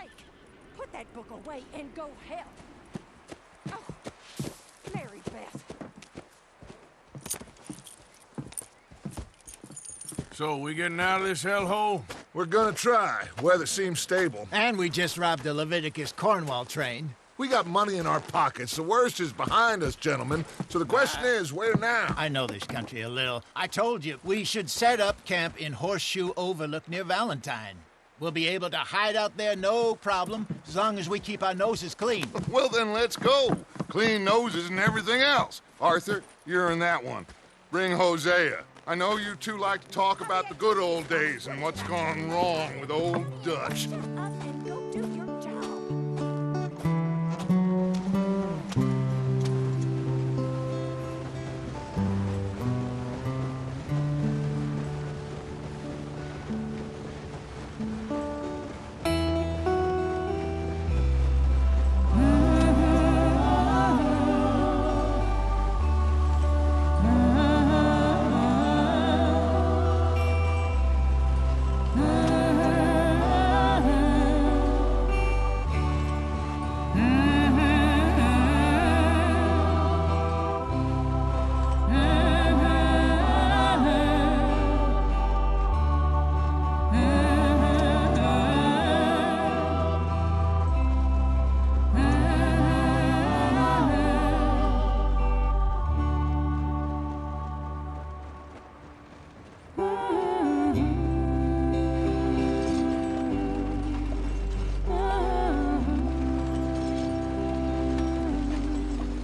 sake! Put that book away and go help! Oh, Mary Beth. So, we getting out of this hellhole? We're gonna try. Weather seems stable. And we just robbed the Leviticus Cornwall train. We got money in our pockets. The worst is behind us, gentlemen. So the question is, where now? I know this country a little. I told you, we should set up camp in Horseshoe Overlook near Valentine. We'll be able to hide out there, no problem, as long as we keep our noses clean. Well, then let's go. Clean noses and everything else. Arthur, you're in that one. Bring Hosea. I know you two like to talk about the good old days and what's gone wrong with old Dutch. Shut up and go do your job.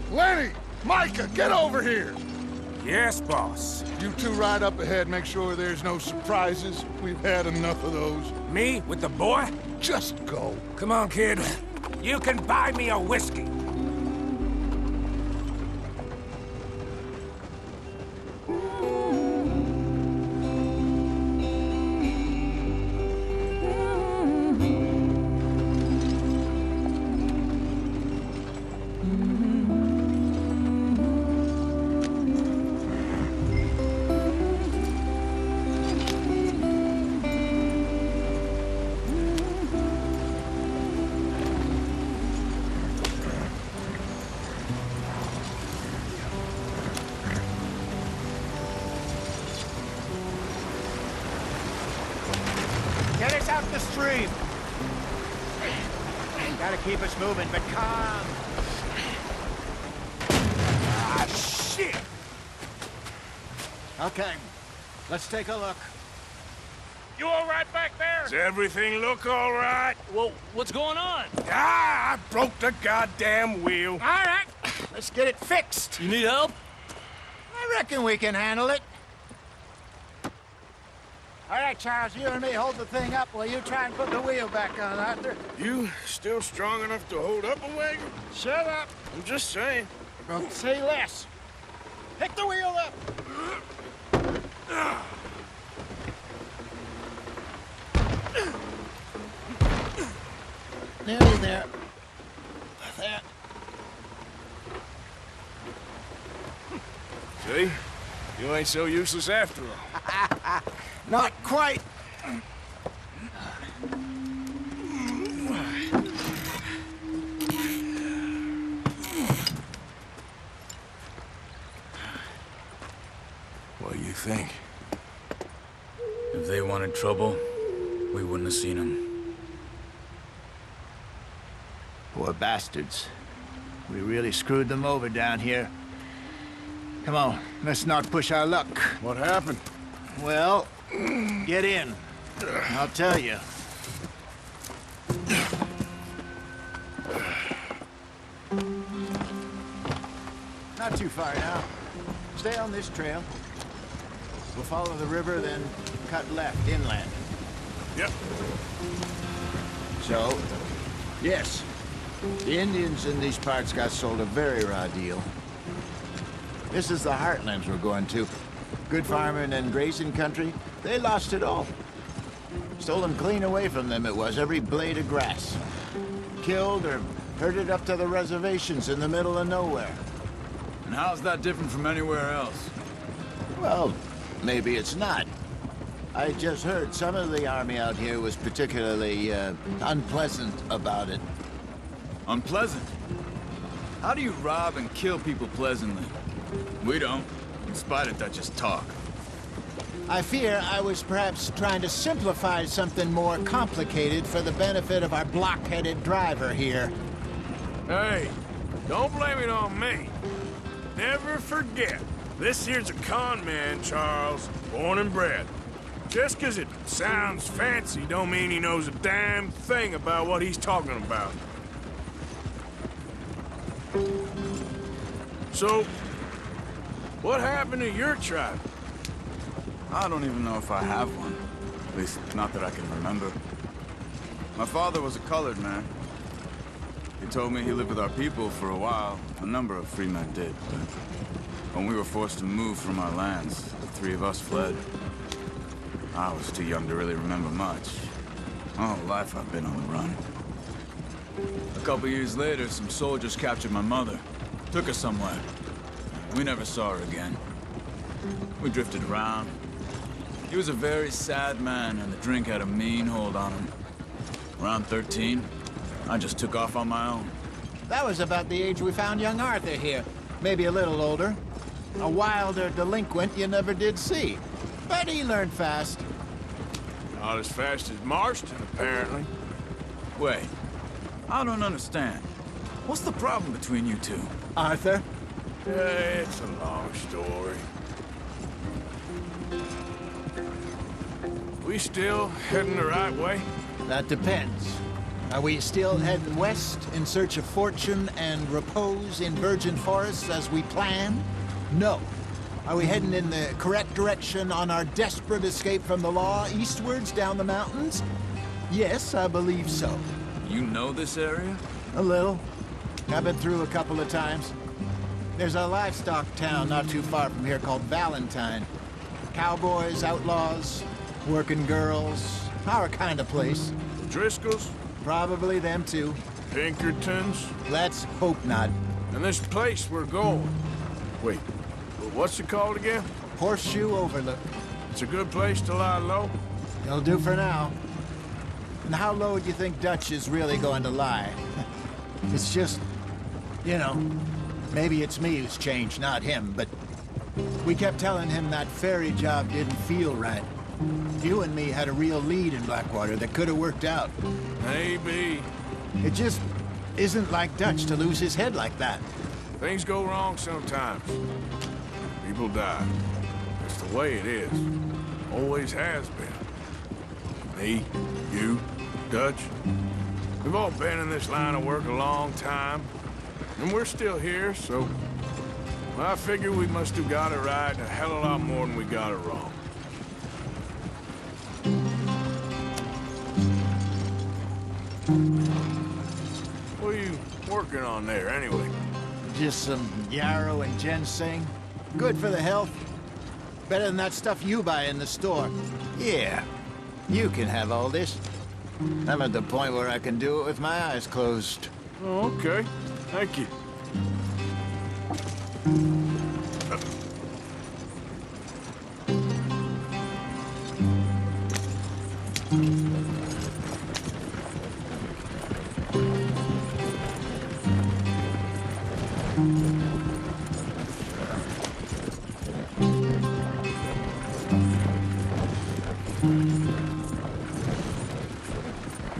Lenny! Micah, get over here! Yes, boss. You two ride up ahead, make sure there's no surprises. We've had enough of those. Me with the boy? Just go. Come on, kid. You can buy me a whiskey. Get us out the stream. Gotta keep us moving, but calm. Ah, shit! Okay, let's take a look. You all right back there? Does everything look all right? Well, what's going on? Ah, I broke the goddamn wheel. All right, let's get it fixed. You need help? I reckon we can handle it. All right, Charles, you and me hold the thing up while you try and put the wheel back on, Arthur. You still strong enough to hold up a wagon? Shut up. I'm just saying. Don't say less. Pick the wheel up. Nearly there. There. See? You ain't so useless after all. Not quite. What do you think? If they wanted trouble, we wouldn't have seen them. Poor bastards. We really screwed them over down here. Come on, let's not push our luck. What happened? Well, get in. I'll tell you. Not too far now. Stay on this trail. We'll follow the river, then cut left inland. Yep. So, yes, the Indians in these parts got sold a very raw deal. This is the heartlands we're going to. Good farming and grazing country, they lost it all. Stolen clean away from them it was, every blade of grass. Killed or herded up to the reservations in the middle of nowhere. And how's that different from anywhere else? Well, maybe it's not. I just heard some of the army out here was particularly unpleasant about it. Unpleasant? How do you rob and kill people pleasantly? We don't, in spite of Dutch's talk. I fear I was perhaps trying to simplify something more complicated for the benefit of our block-headed driver here. Hey, don't blame it on me. Never forget, this here's a con man, Charles, born and bred. Just 'cause it sounds fancy don't mean he knows a damn thing about what he's talking about. So, what happened to your tribe? I don't even know if I have one. At least, not that I can remember. My father was a colored man. He told me he lived with our people for a while. A number of free men did, but when we were forced to move from our lands, the three of us fled. I was too young to really remember much. My whole life I've been on the run. A couple years later, some soldiers captured my mother. Took her somewhere. We never saw her again. We drifted around. He was a very sad man, and the drink had a mean hold on him. Around 13, I just took off on my own. That was about the age we found young Arthur here. Maybe a little older. A wilder delinquent you never did see. But he learned fast. Not as fast as Marston, apparently. Wait, I don't understand. What's the problem between you two? Arthur? It's a long story. We still heading the right way? That depends. Are we still heading west in search of fortune and repose in virgin forests as we planned? No. Are we heading in the correct direction on our desperate escape from the law eastwards down the mountains? Yes, I believe so. You know this area? A little. I've been through a couple of times. There's a livestock town not too far from here called Valentine. Cowboys, outlaws, working girls, our kind of place. Driscoll's? Probably them too. Pinkertons? Let's hope not. And this place we're going. Wait, what's it called again? Horseshoe Overlook. It's a good place to lie low? It'll do for now. And how low do you think Dutch is really going to lie? It's just, you know, maybe it's me who's changed, not him, but we kept telling him that ferry job didn't feel right. You and me had a real lead in Blackwater that could have worked out. Maybe. It just isn't like Dutch to lose his head like that. Things go wrong sometimes. People die. It's the way it is. Always has been. Me, you, Dutch. We've all been in this line of work a long time. And we're still here, so... I figure we must have got it right a hell of a lot more than we got it wrong. What are you working on there, anyway? Just some yarrow and ginseng. Good for the health. Better than that stuff you buy in the store. Yeah, you can have all this. I'm at the point where I can do it with my eyes closed. Oh, okay. Thank you.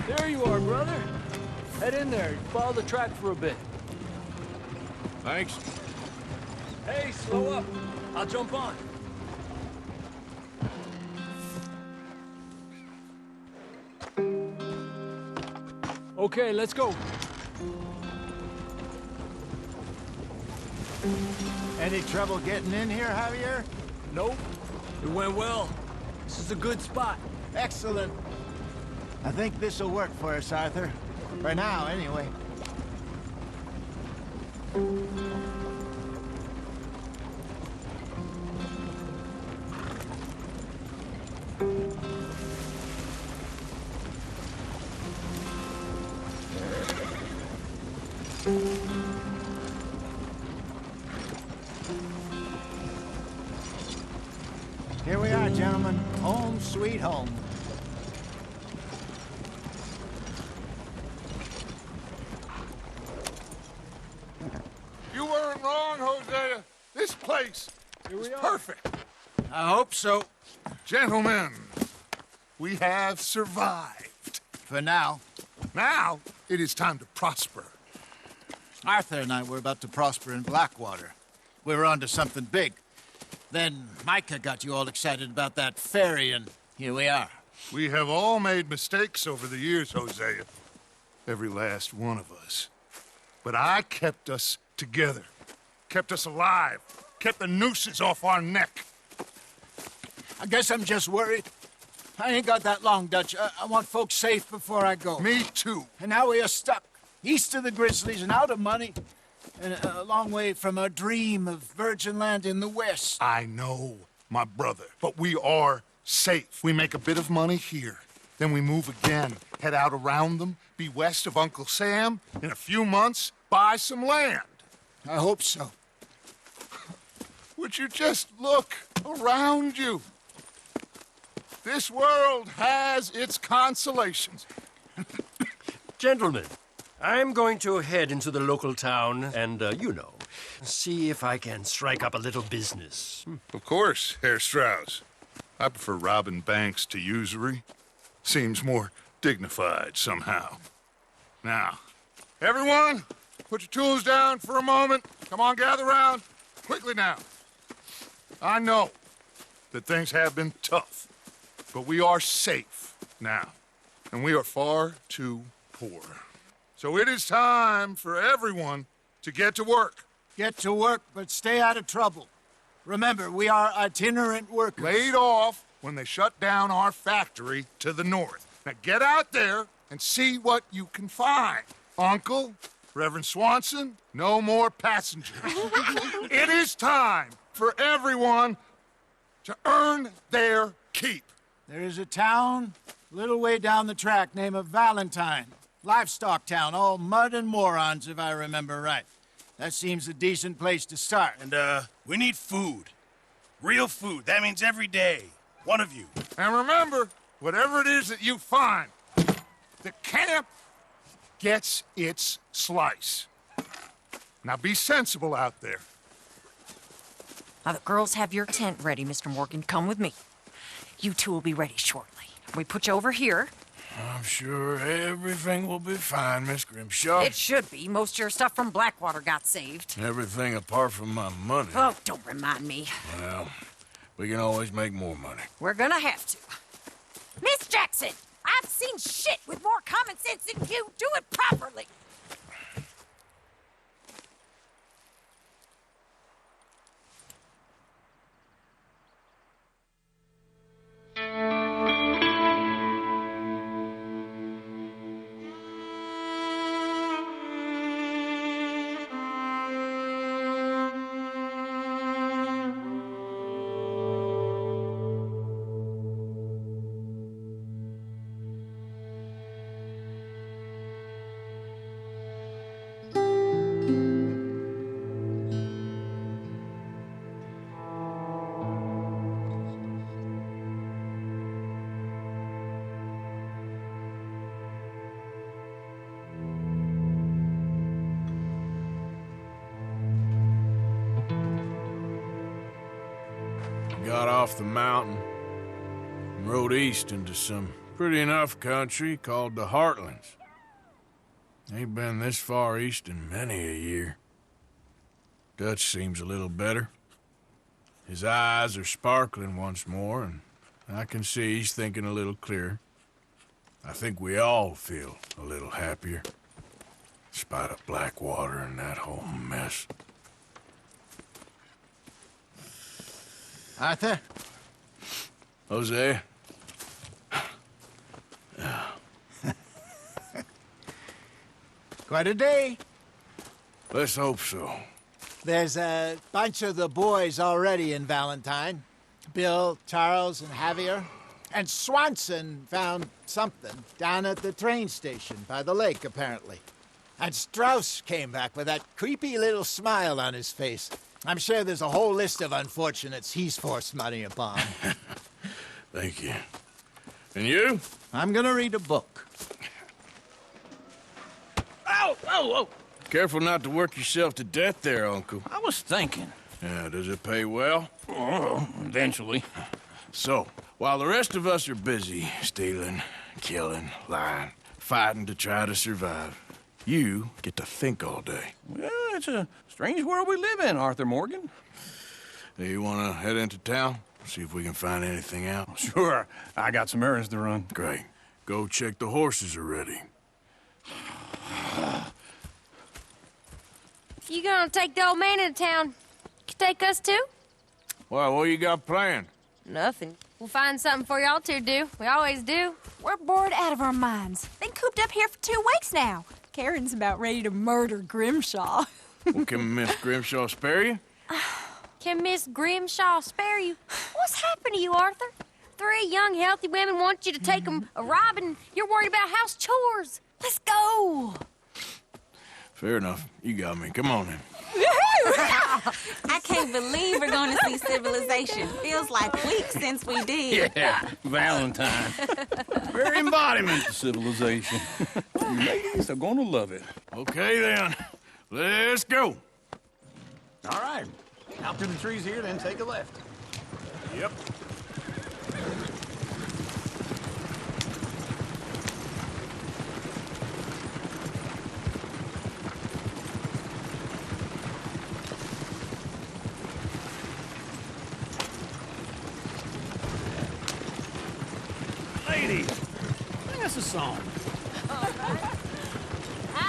There you are, brother. Head in there. Follow the track for a bit. Thanks. Hey, slow up. I'll jump on. Okay, let's go. Any trouble getting in here, Javier? Nope. It went well. This is a good spot. Excellent. I think this'll work for us, Arthur. For now, anyway. Here we are, gentlemen. Home sweet home. You weren't wrong, Hosea. This place is perfect. I hope so. Gentlemen, we have survived. For now. Now, it is time to prosper. Arthur and I were about to prosper in Blackwater. We were onto something big. Then Micah got you all excited about that ferry, and here we are. We have all made mistakes over the years, Hosea. Every last one of us. But I kept us together. Kept us alive. Kept the nooses off our neck. I guess I'm just worried. I ain't got that long, Dutch. I want folks safe before I go. Me too. And now we are stuck, east of the Grizzlies and out of money, and a long way from our dream of virgin land in the west. I know, my brother, but we are safe. We make a bit of money here. Then we move again, head out around them, be west of Uncle Sam. In a few months, buy some land. I hope so. Would you just look around you? This world has its consolations. Gentlemen, I'm going to head into the local town and, see if I can strike up a little business. Of course, Herr Strauss. I prefer robbing banks to usury. Seems more dignified somehow. Now, everyone, put your tools down for a moment. Come on, gather round. Quickly now. I know that things have been tough, but we are safe now, and we are far too poor. So it is time for everyone to get to work. Get to work, but stay out of trouble. Remember, we are itinerant workers. Laid off when they shut down our factory to the north. Now get out there and see what you can find. Uncle, Reverend Swanson, no more passengers. It is time for everyone to earn their keep. There is a town a little way down the track named Valentine. Livestock town, all mud and morons, if I remember right. That seems a decent place to start. And, we need food. Real food. That means every day. One of you. And remember, whatever it is that you find, the camp gets its slice. Now be sensible out there. Now, the girls have your tent ready, Mr. Morgan. Come with me. You two will be ready shortly. We put you over here. I'm sure everything will be fine, Miss Grimshaw. It should be. Most of your stuff from Blackwater got saved. Everything apart from my money. Oh, don't remind me. Well, we can always make more money. We're gonna have to. Miss Jackson, I've seen shit with more common sense than you. Do it properly. Got off the mountain and rode east into some pretty enough country called the Heartlands. Ain't been this far east in many a year. Dutch seems a little better. His eyes are sparkling once more, and I can see he's thinking a little clearer. I think we all feel a little happier, in spite of Blackwater and that whole mess. Arthur? Hosea? Quite a day. Let's hope so. There's a bunch of the boys already in Valentine. Bill, Charles, and Javier. And Swanson found something down at the train station by the lake, apparently. And Strauss came back with that creepy little smile on his face. I'm sure there's a whole list of unfortunates he's forced money upon. Thank you. And you? I'm gonna read a book. Oh, oh, oh. Careful not to work yourself to death there, Uncle. I was thinking. Yeah, does it pay well? Oh, eventually. So, while the rest of us are busy stealing, killing, lying, fighting to try to survive, you get to think all day. Well, it's a strange world we live in, Arthur Morgan. Do you want to head into town? See if we can find anything out? Sure, I got some errands to run. Great. Go check the horses are ready. You gonna take the old man into town? You take us too? Well, what you got planned? Nothing. We'll find something for y'all to do. We always do. We're bored out of our minds. Been cooped up here for 2 weeks now. Karen's about ready to murder Grimshaw. Well, can Miss Grimshaw spare you? Can Miss Grimshaw spare you? What's happened to you, Arthur? 3 young, healthy women want you to take them a robbing. You're worried about house chores. Let's go. Fair enough. You got me. Come on then. I can't believe we're going to see civilization. Feels like weeks since we did. Yeah, Valentine. Very embodiment of civilization. You ladies are gonna love it. Okay then. Let's go. All right. Out through the trees here, then take a left. Yep. Ladies, sing us a song. I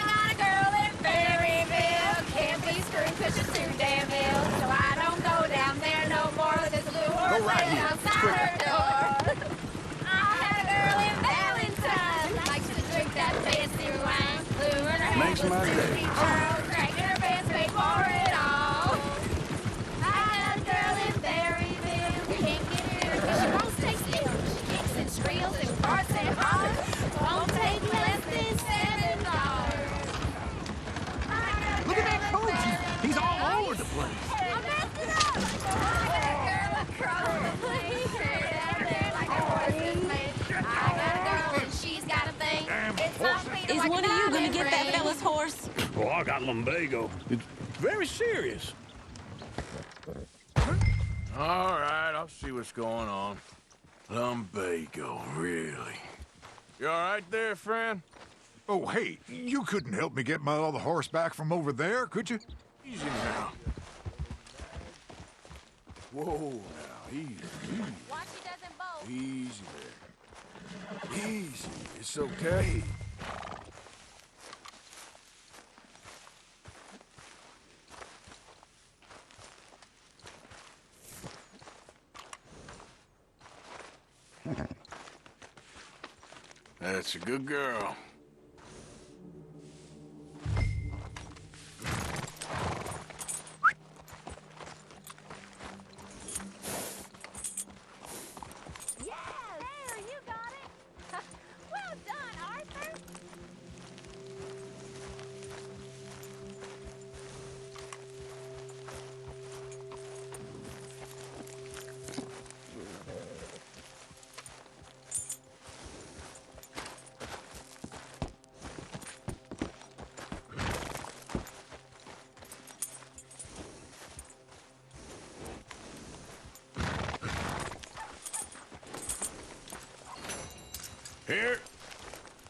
got a girl in Berryville. Can't be screwed 'cause she's too damn ill. So I don't go down there no more with this blue horse laying outside her door. I had a girl in Valentine. Likes to drink that fancy wine. Blue in her Makes hand my with day. Susie Charles. Cracking her pants, paid for it all. I had a girl in Berryville. Can't get her 'cause she won't stay still. She kicks and squeals and farts and hollers. Won't take less than $7. Look at that coach. He's all over the place. I messed it up. I got a girl across the place. Down there like a horse's mane. I got a girl and she's got a thing. It's all made Is like one a of you going to diamond get that ring. fella's horse? Oh, I got lumbago. It's very serious. All right, I'll see what's going on. Lumbago, really? You all right there, friend? Oh, hey, you couldn't help me get my other horse back from over there, could you? Easy now. Whoa, now, easy, Watch he doesn't bolt. easy there. Easy, it's okay. That's a good girl. Yeah, there, you got it. Well done, Arthur.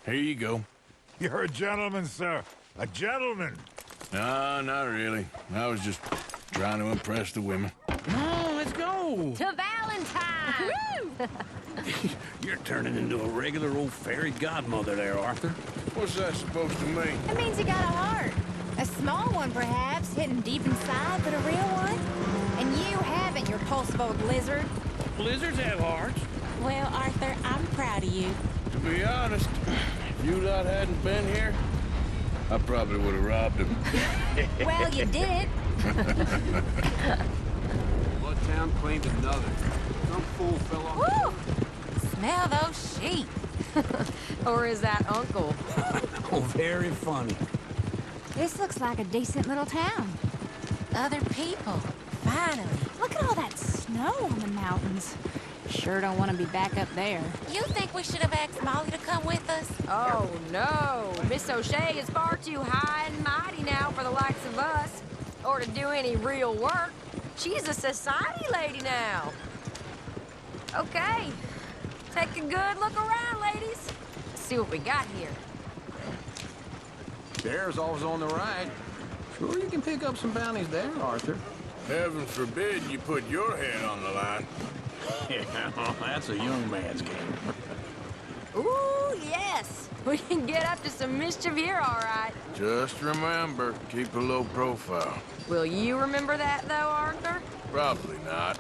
Here you go. You're a gentleman, sir. A gentleman. No, not really. I was just trying to impress the women. No, let's go. To Valentine. You're turning into a regular old fairy godmother there, Arthur. What's that supposed to mean? It means you got a heart. A small one, perhaps, hidden deep inside, but a real one. And you haven't, you repulsive old lizard. Blizzards have hearts. Well, Arthur, I'm proud of you. To be honest, if you lot hadn't been here, I probably would have robbed him. Well, you did. Bloodtown claimed another. Some fool fell off. Woo! Smell those sheep. Or is that Uncle? Oh, very funny. This looks like a decent little town. Other people. Finally. Look at all that snow on the mountains. Sure don't want to be back up there. You think we should have asked Molly to come with us? Oh, no. Miss O'Shea is far too high and mighty now for the likes of us. Or to do any real work. She's a society lady now. Okay. Take a good look around, ladies. See what we got here. Bear's always on the right. Sure you can pick up some bounties there, Arthur. Heaven forbid you put your head on the line. Yeah, well, that's a young man's game. Ooh, yes. We can get up to some mischief here, all right. Just remember, keep a low profile. Will you remember that, though, Arthur? Probably not.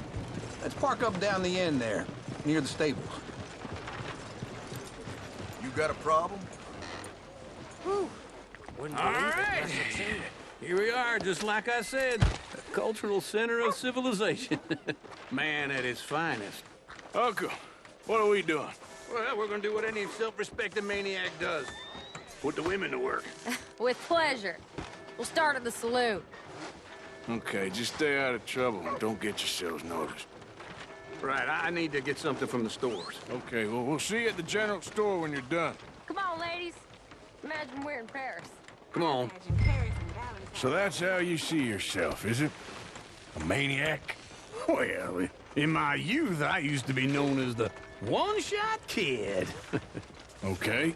Let's park up down the end there, near the stables. You got a problem? Whew. All right. Here we are, just like I said. A cultural center of civilization. Man at its finest. Uncle, what are we doing? Well, we're gonna do what any self-respecting maniac does. Put the women to work. With pleasure. We'll start at the saloon. Okay, just stay out of trouble and don't get yourselves noticed. Right, I need to get something from the stores. Okay, well, we'll see you at the general store when you're done. Come on, ladies. Imagine we're in Paris. Come on. So that's how you see yourself, is it? A maniac? Well, in my youth, I used to be known as the one-shot kid. Okay.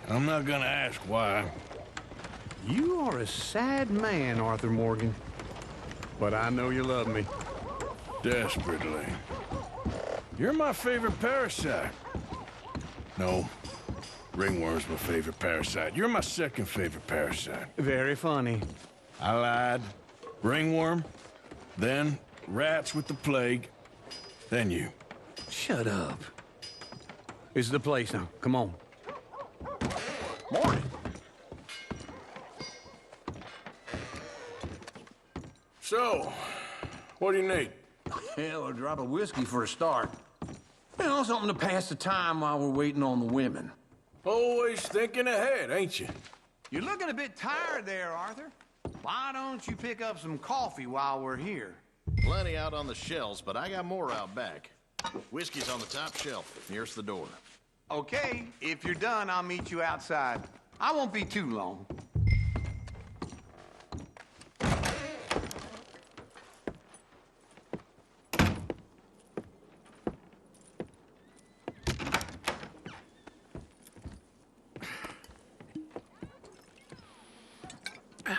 I'm not gonna ask why. You are a sad man, Arthur Morgan. But I know you love me. Desperately. You're my favorite parasite. No. Ringworm's my favorite parasite. You're my second favorite parasite. Very funny. I lied. Ringworm, then rats with the plague, then you. Shut up. This is the place now. Come on. Morning. So, what do you need? Hell, a drop of whiskey for a start. You know, something to pass the time while we're waiting on the women. Always thinking ahead, ain't you? You're looking a bit tired there, Arthur. Why don't you pick up some coffee while we're here? Plenty out on the shelves, but I got more out back. Whiskey's on the top shelf, nearest the door. Okay, if you're done, I'll meet you outside. I won't be too long.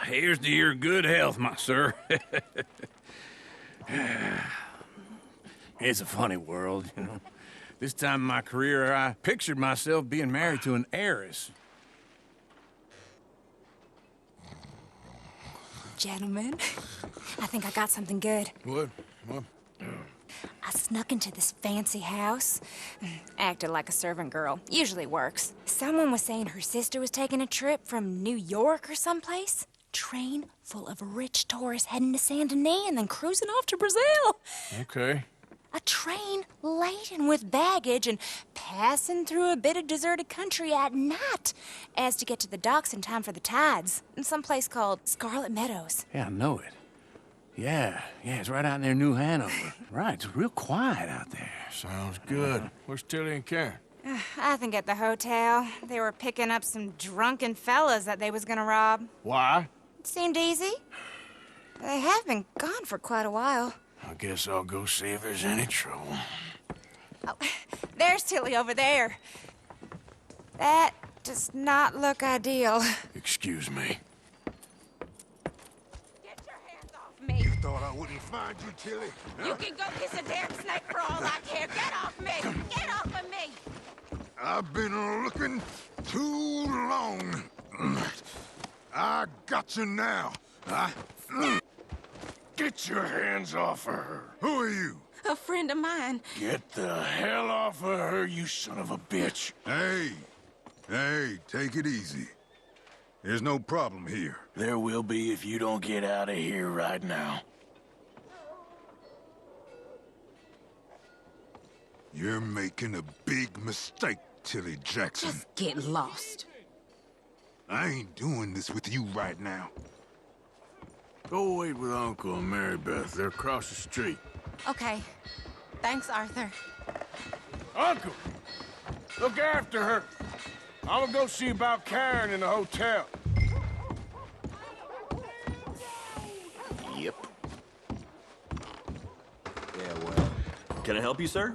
Here's to your good health, my sir. It's a funny world, you know. This time in my career, I pictured myself being married to an heiress. Gentlemen, I think I got something good. What? I snuck into this fancy house. Acted like a servant girl. Usually works. Someone was saying her sister was taking a trip from New York or someplace. Train full of rich tourists heading to Saint Denis and then cruising off to Brazil. Okay. A train laden with baggage and passing through a bit of deserted country at night as to get to the docks in time for the tides in some place called Scarlet Meadows. Yeah, I know it. Yeah, it's right out near New Hanover. Right, it's real quiet out there. Sounds good. Where's Tilly and Karen? I think at the hotel. They were picking up some drunken fellas that they was gonna rob. Why? It seemed easy. They have been gone for quite a while. I guess I'll go see if there's any trouble. Oh, there's Tilly over there. That does not look ideal. Excuse me. Get your hands off me. You thought I wouldn't find you, Tilly? You can go kiss a damn snake for all I care. Get off me! Get off of me! I've been looking too long. I got you now. Get your hands off of her. Who are you? A friend of mine. Get the hell off of her, you son of a bitch. Hey, take it easy. There's no problem here. There will be if you don't get out of here right now. You're making a big mistake, Tilly Jackson. Just get lost. I ain't doing this with you right now. Go wait with Uncle and Mary Beth. They're across the street. Okay. Thanks, Arthur. Uncle, look after her. I'm gonna go see about Karen in the hotel. Yep. Yeah, well. Can I help you, sir?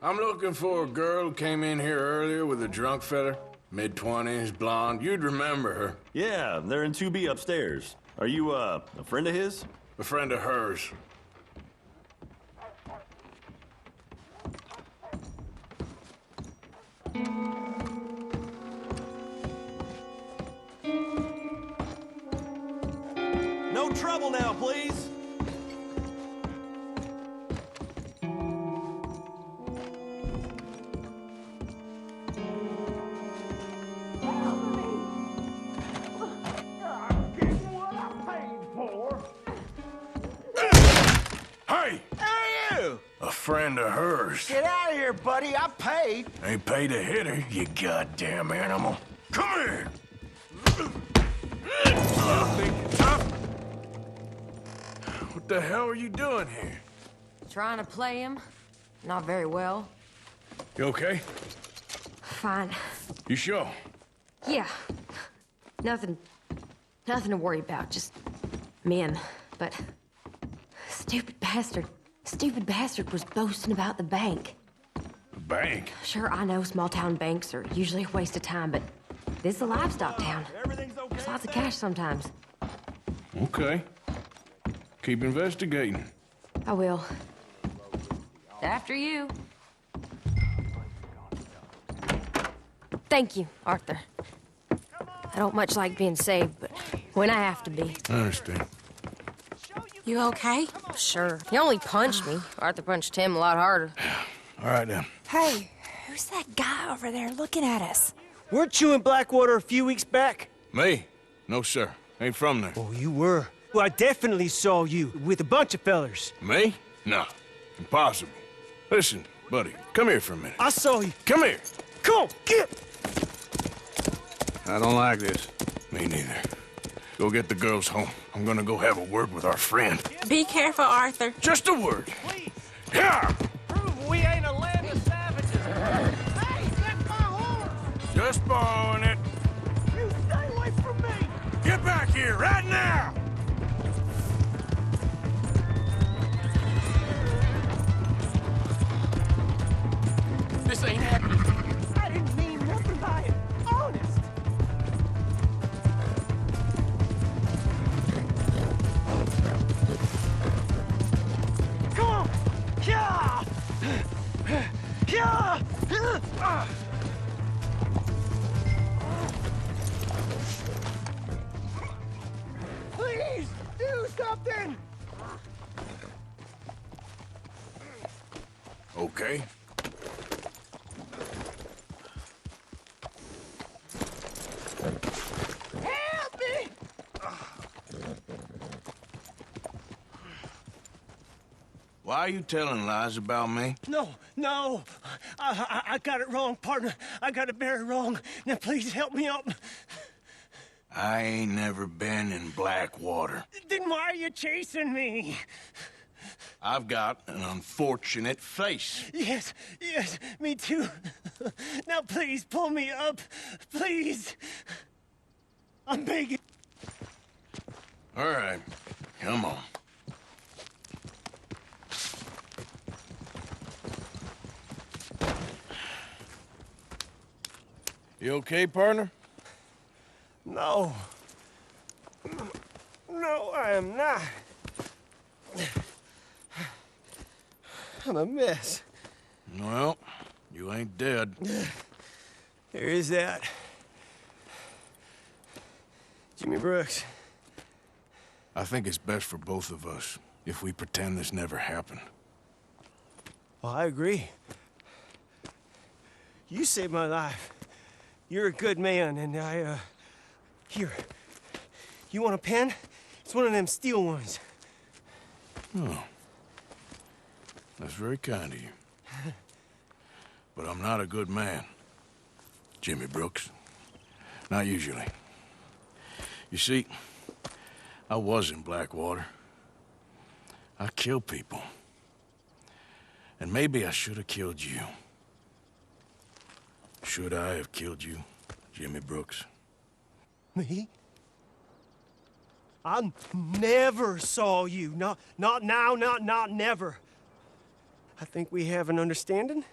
I'm looking for a girl who came in here earlier with a drunk fella. Mid-20s, blonde. You'd remember her. Yeah, they're in 2B upstairs. Are you, a friend of his? A friend of hers. No trouble now, please. Hey! Who are you? A friend of hers. Get out of here, buddy. I paid. Ain't paid to hit her, you goddamn animal. Come here! Think tough? What the hell are you doing here? Trying to play him. Not very well. You okay? Fine. You sure? Yeah. Nothing to worry about. Just men. But stupid bastard was boasting about the bank. The bank? Sure, I know small town banks are usually a waste of time, but this is a livestock town. There's lots of cash sometimes. Okay. Keep investigating. I will. After you. Thank you, Arthur. I don't much like being saved, but when I have to be. I understand. You okay? Sure. He only punched me. Arthur punched him a lot harder. All right, then. Hey, who's that guy over there looking at us? Weren't you in Blackwater a few weeks back? Me? No, sir. Ain't from there. Oh, you were. Well, I definitely saw you with a bunch of fellers. Me? No. Impossible. Listen, buddy, come here for a minute. I saw you. Come here. Come on, get! I don't like this. Me neither. Go get the girls home. I'm gonna go have a word with our friend. Be careful, Arthur. Just a word. Yeah! Prove we ain't a land of savages. Hey, that's my horse! Just borrowing it. You stay away from me! Get back here right now! This ain't happening. I didn't mean nothing by it. Honest. Come on. Yeah. Yeah. Please do something. Okay. Help me! Why are you telling lies about me? No. I got it wrong, partner. I got it very wrong. Now, please help me up. I ain't never been in Blackwater. Then why are you chasing me? I've got an unfortunate face. Yes, me too. Now, please, pull me up. Please. I'm begging. All right, come on. You okay, partner? No. No, I am not. I'm a mess. Well, you ain't dead. There is that. Jimmy Brooks. I think it's best for both of us if we pretend this never happened. Well, I agree. You saved my life. You're a good man, and Here. You want a pen? It's one of them steel ones. Oh. That's very kind of you. But I'm not a good man, Jimmy Brooks. Not usually. You see, I was in Blackwater. I kill people. And maybe I should have killed you. Should I have killed you, Jimmy Brooks? Me? I never saw you. Not now, not never. I think we have an understanding.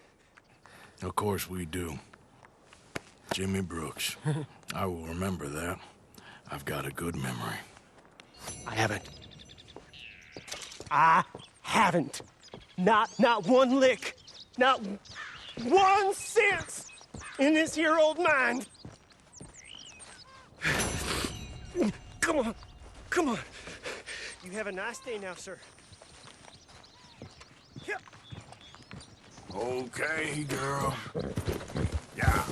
Of course we do. Jimmy Brooks. I will remember that. I've got a good memory. I haven't. Not one lick. Not 1 cent in this here old mind. Come on. You have a nice day now, sir. Yep. Okay, girl. Yeah.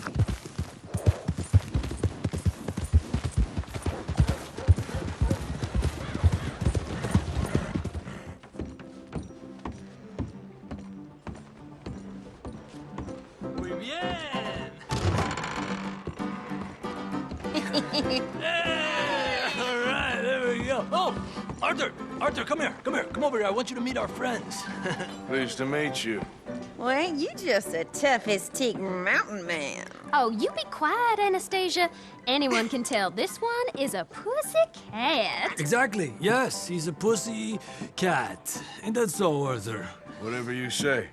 Muy bien. All right, there we go. Oh, Arthur, come here. Come over here. I want you to meet our friends. Pleased to meet you. Well, ain't you just a tough-as-teak mountain man? Oh, you be quiet, Anastasia. Anyone can tell this one is a pussy cat. Exactly. Yes, he's a pussy cat. Ain't that so, Arthur? Whatever you say.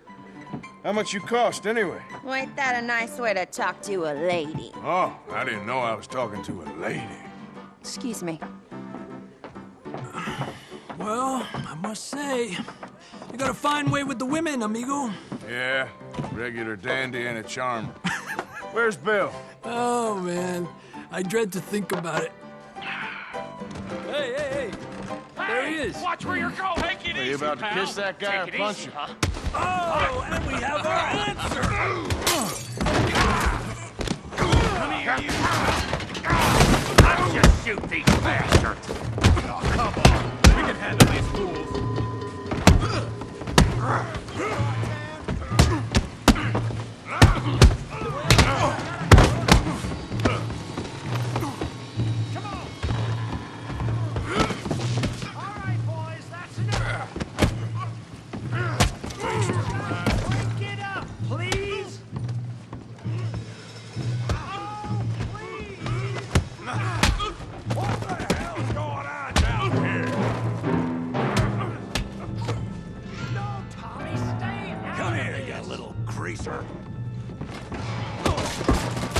How much you cost, anyway? Well, ain't that a nice way to talk to a lady? Oh, I didn't know I was talking to a lady. Excuse me. Well, I must say, you got a fine way with the women, amigo. Yeah, regular dandy and a charm. Where's Bill? Oh, man. I dread to think about it. Hey! There he is. Watch where you're going. Take it Are you about to kiss that guy or punch him? Oh, and we have our answer. Come here, you. I'll just shoot these bastards. Oh, come on. We can handle these fools.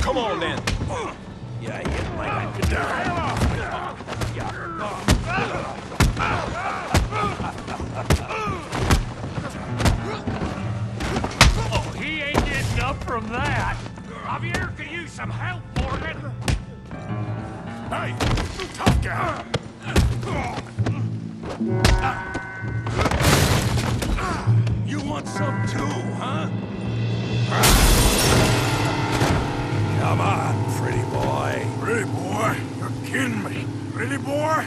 Come on, then. Yeah, hit like I could Oh, he ain't getting up from that. Javier could use some help, Morgan. Hey, tough guy. You want some too, huh? Come on, pretty boy. Pretty boy? You're kidding me. Pretty boy?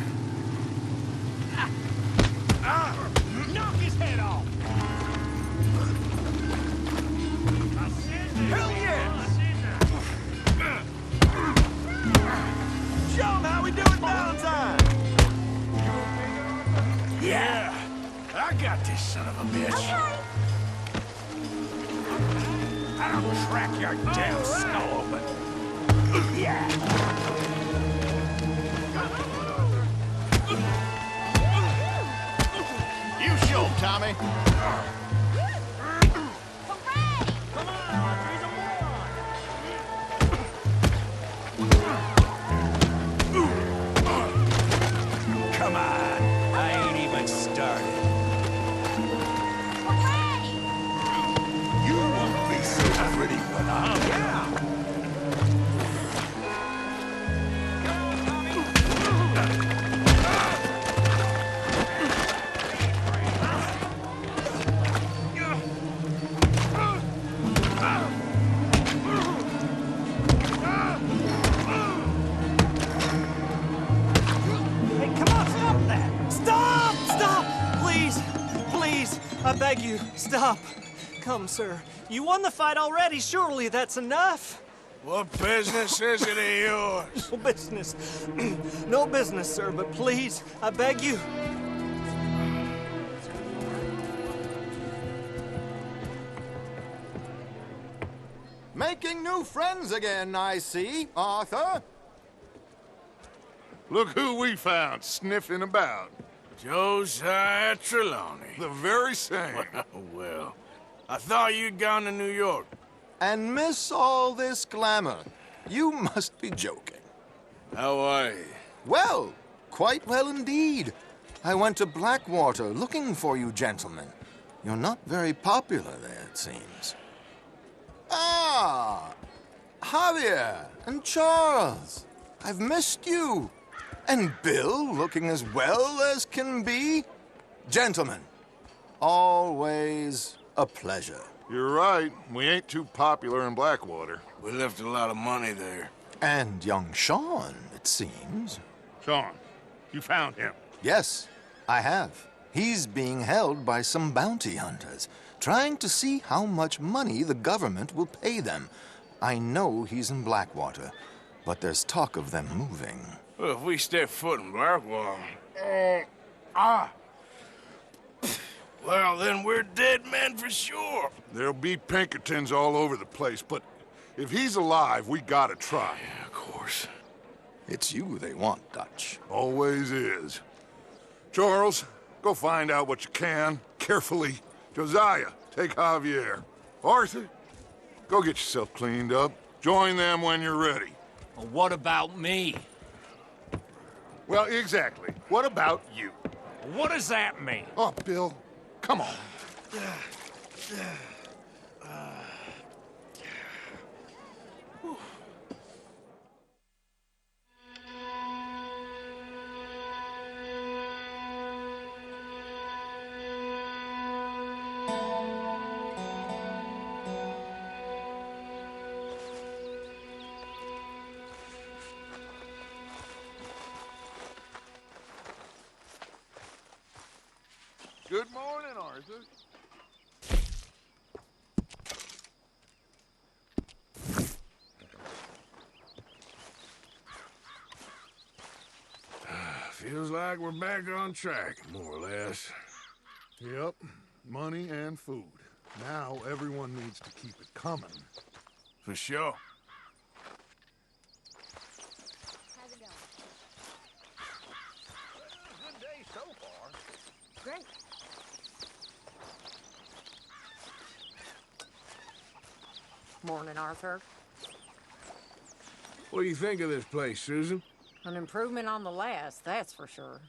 Knock his head off. Hell yeah! Show him how we do it Valentine. Yeah. I got this son of a bitch. Okay. I don't crack your damn skull open. Yeah. You show him, Tommy. Come on. I ain't even started. You won't be so pretty when I'm here. I beg you, stop. Come, sir. You won the fight already. Surely that's enough. What business is it of yours? No business. No business, sir, but please, I beg you. Making new friends again, I see, Arthur. Look who we found sniffing about. Josiah Trelawney. The very same. Well, I thought you'd gone to New York. And miss all this glamour. You must be joking. How are you? Well, quite well indeed. I went to Blackwater looking for you gentlemen. You're not very popular there, it seems. Ah! Javier and Charles. I've missed you. And Bill looking as well as can be. Gentlemen, always a pleasure. You're right. We ain't too popular in Blackwater. We left a lot of money there. And young Sean, it seems. Sean, you found him? Yes, I have. He's being held by some bounty hunters, trying to see how much money the government will pay them. I know he's in Blackwater, but there's talk of them moving. Well, if we step foot in Blackwater... Well, then we're dead men for sure. There'll be Pinkertons all over the place, but if he's alive, we gotta try. Yeah, of course. It's you they want, Dutch. Always is. Charles, go find out what you can, carefully. Josiah, take Javier. Arthur, go get yourself cleaned up. Join them when you're ready. Well, what about me? Well, exactly. What about you? What does that mean? Oh, Bill, come on. Good morning, Arthur. Feels like we're back on track, more or less. Yep, money and food. Now everyone needs to keep it coming. For sure. How's it going? Good day so far. Great. Morning, Arthur. What do you think of this place, Susan? An improvement on the last, that's for sure.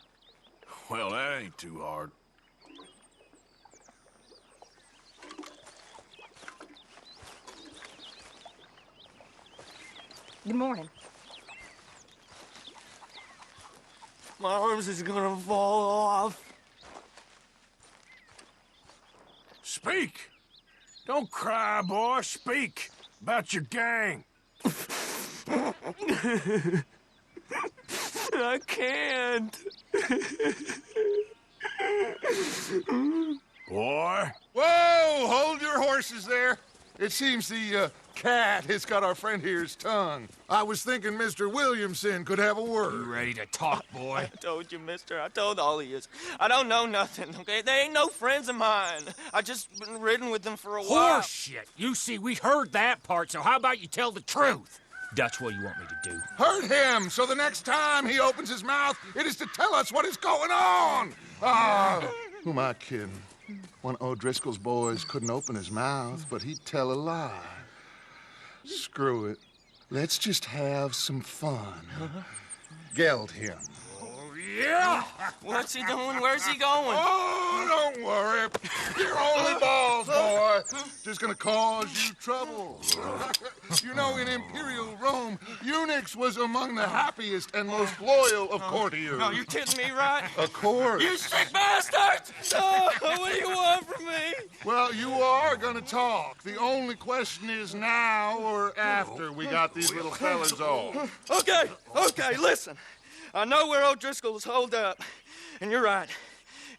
Well, that ain't too hard. Good morning. My arms is gonna fall off. Speak! Don't cry, boy. Speak about your gang. I can't. Boy. Whoa! Hold your horses there. It seems the cat has got our friend here's tongue. I was thinking Mr. Williamson could have a word. You ready to talk, boy? I told you, mister. I told all of you. I don't know nothing, okay? They ain't no friends of mine. I just been ridden with them for a while. Horseshit. You see, we heard that part, so how about you tell the truth? Dutch, what do you want me to do? Hurt him, so the next time he opens his mouth, it is to tell us what is going on. Who am I kidding? One of O'Driscoll's boys couldn't open his mouth, but he'd tell a lie. Screw it. Let's just have some fun. Geld him. Yeah! What's he doing? Where's he going? Oh, don't worry. You're only balls, boy. Just gonna cause you trouble. You know, in Imperial Rome, eunuchs was among the happiest and most loyal of courtiers. No, you kidding me, right? Of course. You sick bastards! Oh, what do you want from me? Well, you are gonna talk. The only question is now or after we got these little fellas off. Okay, listen. I know where O'Driscoll's holed up, and you're right.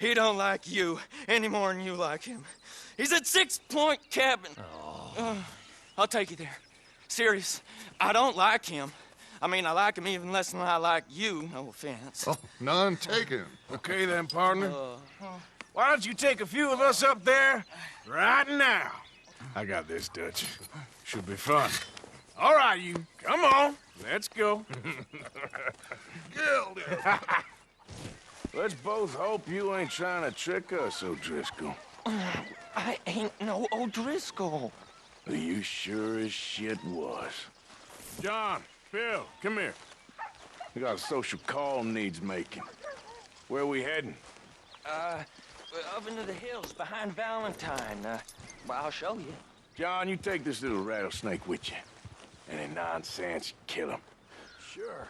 He don't like you any more than you like him. He's at 6 Point Cabin. I'll take you there. Serious, I don't like him. I mean, I like him even less than I like you, no offense. Oh, none taken. Okay then, partner. Why don't you take a few of us up there right now? I got this, Dutch. Should be fun. All right, you. Come on. Let's go. Let's both hope you ain't trying to trick us, O'Driscoll. I ain't no O'Driscoll. You sure as shit was. John, Bill, come here. We got a social call needs making. Where are we heading? Up into the hills behind Valentine. Well, I'll show you. John, you take this little rattlesnake with you. Any nonsense, kill him. Sure.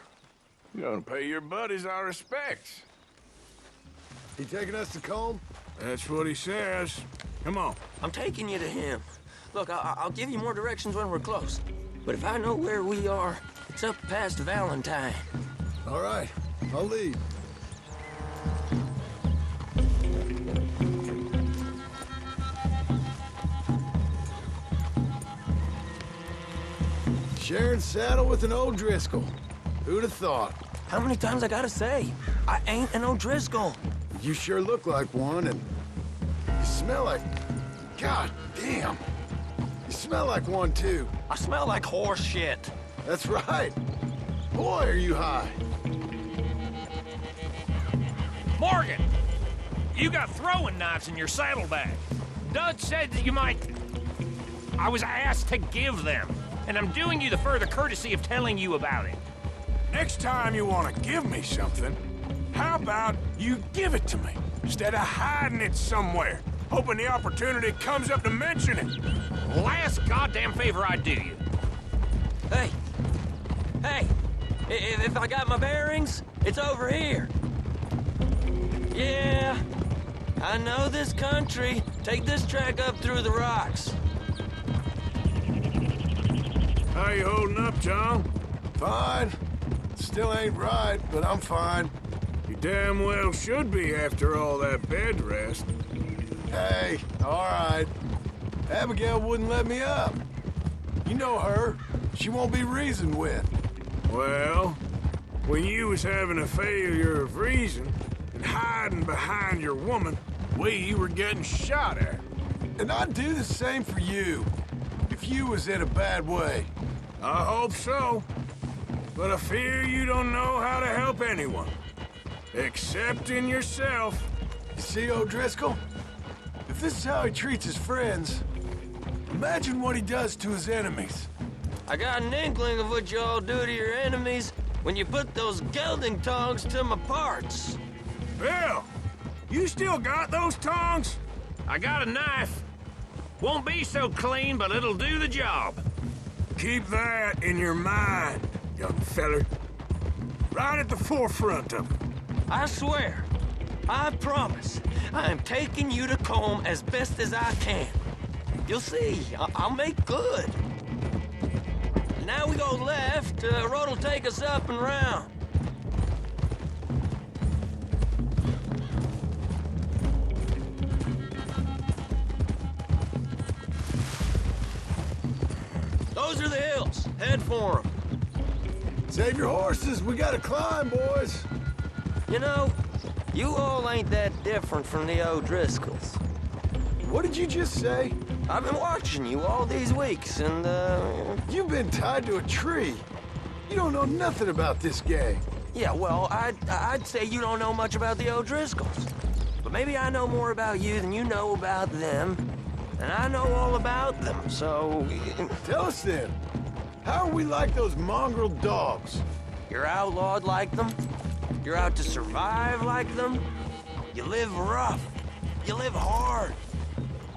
You're gonna pay your buddies our respects. He taking us to Colm? That's what he says. Come on. I'm taking you to him. Look, I'll give you more directions when we're close. But if I know where we are, it's up past Valentine. All right, I'll lead. Sharing saddle with an O'Driscoll. Who'd have thought? How many times I gotta say? I ain't an O'Driscoll. You sure look like one, and you smell like... God damn. You smell like one, too. I smell like horse shit. That's right. Boy, are you high. Morgan! You got throwing knives in your saddlebag. Dutch said that you might... I was asked to give them, and I'm doing you the further courtesy of telling you about it. Next time you want to give me something, how about you give it to me, instead of hiding it somewhere, hoping the opportunity comes up to mention it? Last goddamn favor I do you. Hey! Hey! If I got my bearings, it's over here. Yeah, I know this country. Take this track up through the rocks. How you holding up, John? Fine. Still ain't right, but I'm fine. You damn well should be after all that bed rest. Hey, all right. Abigail wouldn't let me up. You know her. She won't be reasoned with. Well, when you was having a failure of reason and hiding behind your woman, we were getting shot at. And I'd do the same for you, if you was in a bad way. I hope so. But I fear you don't know how to help anyone. Except in yourself. You see, O'Driscoll? If this is how he treats his friends, imagine what he does to his enemies. I got an inkling of what you all do to your enemies when you put those gelding tongs to my parts. Bill, you still got those tongs? I got a knife. Won't be so clean, but it'll do the job. Keep that in your mind, young feller. Right at the forefront of it. I swear, I promise, I am taking you to Colm as best as I can. You'll see, I'll make good. Now we go left, road will take us up and round. Those are the hills. Head for them. Save your horses. We gotta climb, boys. You know, you all ain't that different from the O'Driscolls. What did you just say? I've been watching you all these weeks, and, You've been tied to a tree. You don't know nothing about this gang. Yeah, well, I'd say you don't know much about the O'Driscolls. But maybe I know more about you than you know about them. And I know all about them, so... Tell us then. How are we like those mongrel dogs? You're outlawed like them. You're out to survive like them. You live rough. You live hard.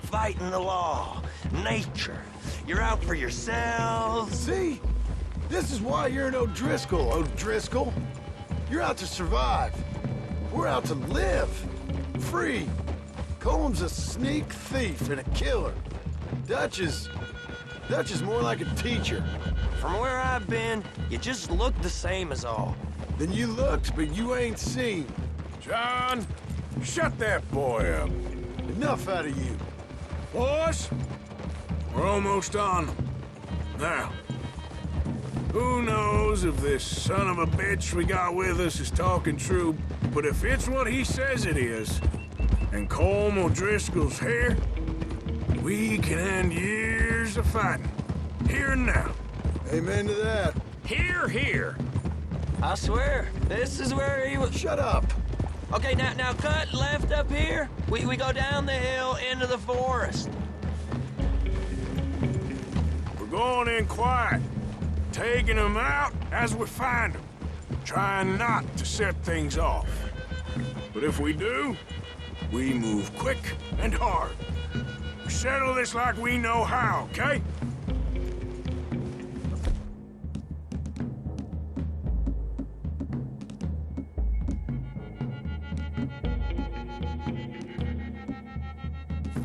Fighting the law, nature. You're out for yourselves. See? This is why you're an O'Driscoll, O'Driscoll. You're out to survive. We're out to live. Free. Colm's a sneak thief and a killer. Dutch is more like a teacher. From where I've been, you just look the same as all. Then you looked, but you ain't seen. John, shut that boy up. Enough out of you. Boys, we're almost on them. Now, who knows if this son of a bitch we got with us is talking true, but if it's what he says it is, and Colm O'Driscoll's here, We can end years of fighting. Here and now. Amen to that. Here, here. I swear, this is where he was. Shut up. Okay, now cut left up here. We go down the hill into the forest. We're going in quiet, taking them out as we find them, trying not to set things off. But if we do, we move quick and hard. Settle this like we know how, okay?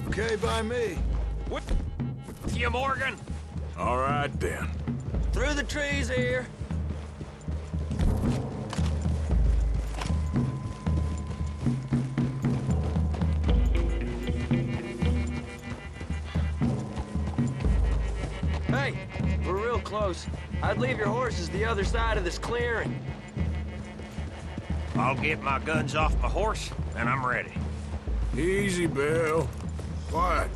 Okay by me. With you, Morgan. All right, then. Through the trees here. Hey, we're real close. I'd leave your horses the other side of this clearing. I'll get my guns off my horse, and I'm ready. Easy, Bill. Quiet.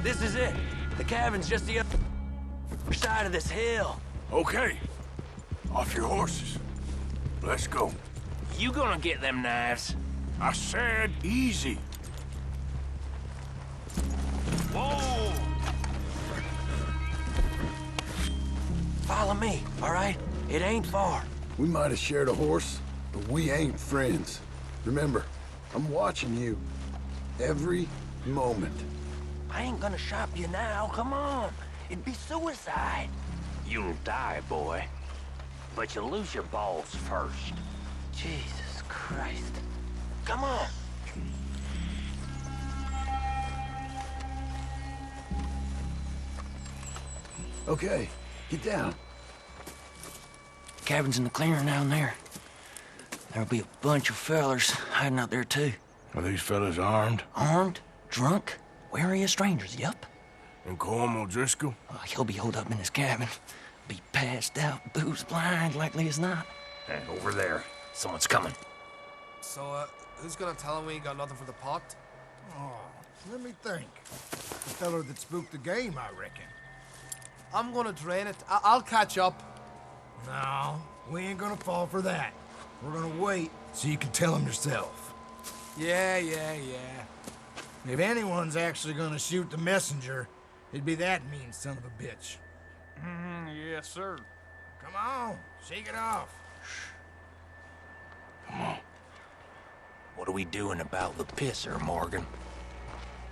This is it. The cabin's just the other side of this hill. Okay. Off your horses. Let's go. You gonna get them knives? I said easy. Whoa! Follow me, all right? It ain't far. We might have shared a horse, but we ain't friends. Remember, I'm watching you. Every moment. I ain't gonna shop you now, come on. It'd be suicide. You'll die, boy. But you'll lose your balls first. Jesus Christ. Come on. Okay, get down. Cabin's in the clearing down there. There'll be a bunch of fellers hiding out there, too. Are these fellas armed? Armed? Drunk? Wary of strangers, yup. And Colm O'Driscoll? He'll be holed up in his cabin. Be passed out, booze blind, likely as not. Hey, over there. Someone's coming. So, who's gonna tell him we ain't got nothing for the pot? Oh, let me think. The feller that spooked the game, I reckon. I'm gonna drain it. I'll catch up. No, we ain't gonna fall for that. We're gonna wait so you can tell him yourself. Yeah. If anyone's actually gonna shoot the messenger, it'd be that mean son of a bitch. Yes, sir. Come on, shake it off. Come on. What are we doing about the pisser, Morgan?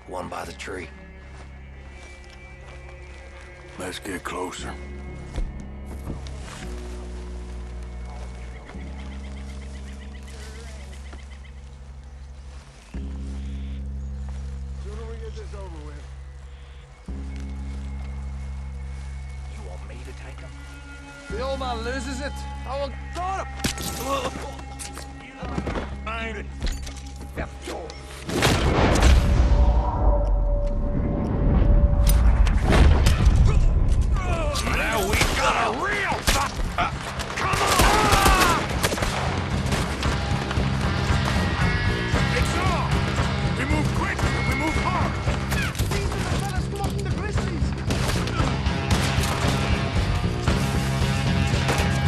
One by the tree. Let's get closer. Sooner we get this over with. You want me to take him? The old man loses it. I will got him. Now we got a real come on! It's on! We move quick, we move hard! These are the fellas blocking the Grizzlies!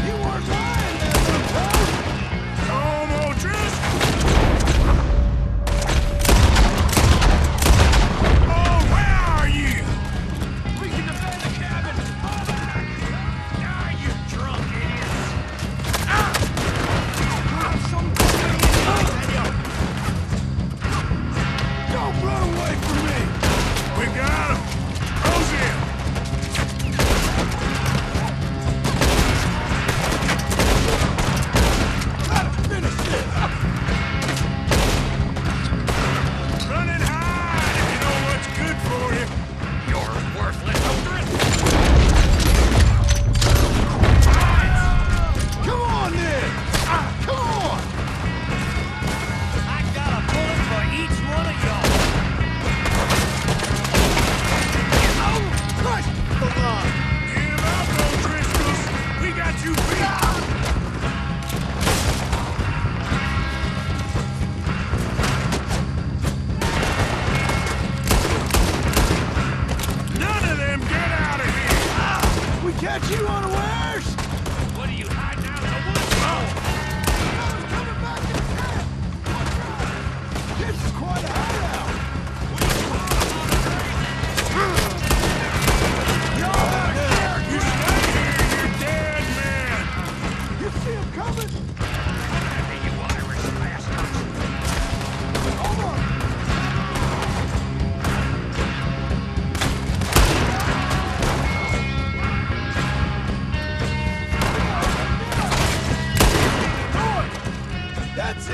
You weren't lying there, little pal! Colm O'Driscoll!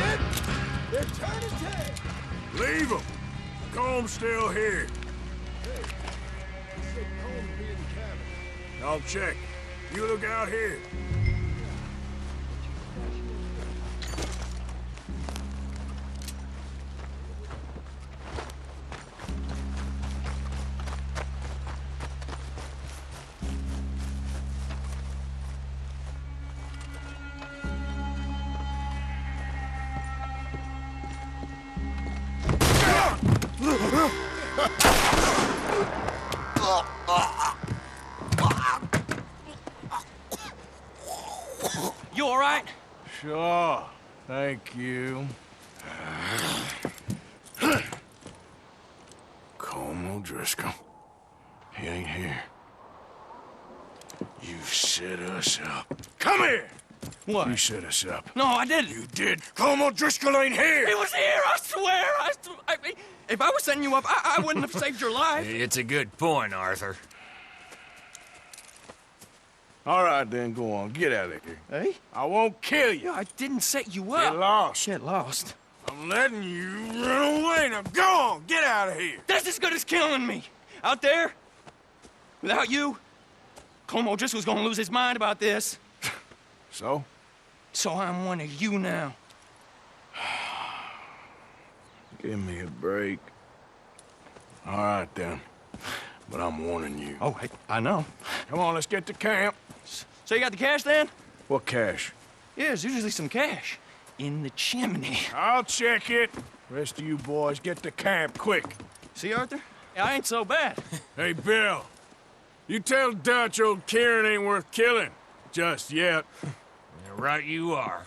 Red, they're turning tail. Leave them. Comb's still here. Hey, he said Colm be in the cabin. I'll check. You look out here. You all right? Sure. Thank you. Colm O'Driscoll. He ain't here. You set us up. Come here! What? You set us up. No, I didn't. You did. Colm O'Driscoll ain't here! He was here, I swear! I mean, if I was setting you up, I wouldn't have saved your life. It's a good point, Arthur. All right, then, go on. Get out of here. Hey? I won't kill you. I didn't set you up. Get lost. Shit, lost. I'm letting you run away. Now go on. Get out of here. That's as good as killing me. Out there, without you, Colm O'Driscoll's gonna lose his mind about this. So? So I'm one of you now. Give me a break. All right, then. But I'm warning you. Oh, I know. Come on, let's get to camp. So you got the cash then? What cash? Yeah, there's usually some cash in the chimney. I'll check it. Rest of you boys, get to camp, quick. See, Arthur? I ain't so bad. Hey, Bill. You tell Dutch old Kieran ain't worth killing. Just yet. Right you are.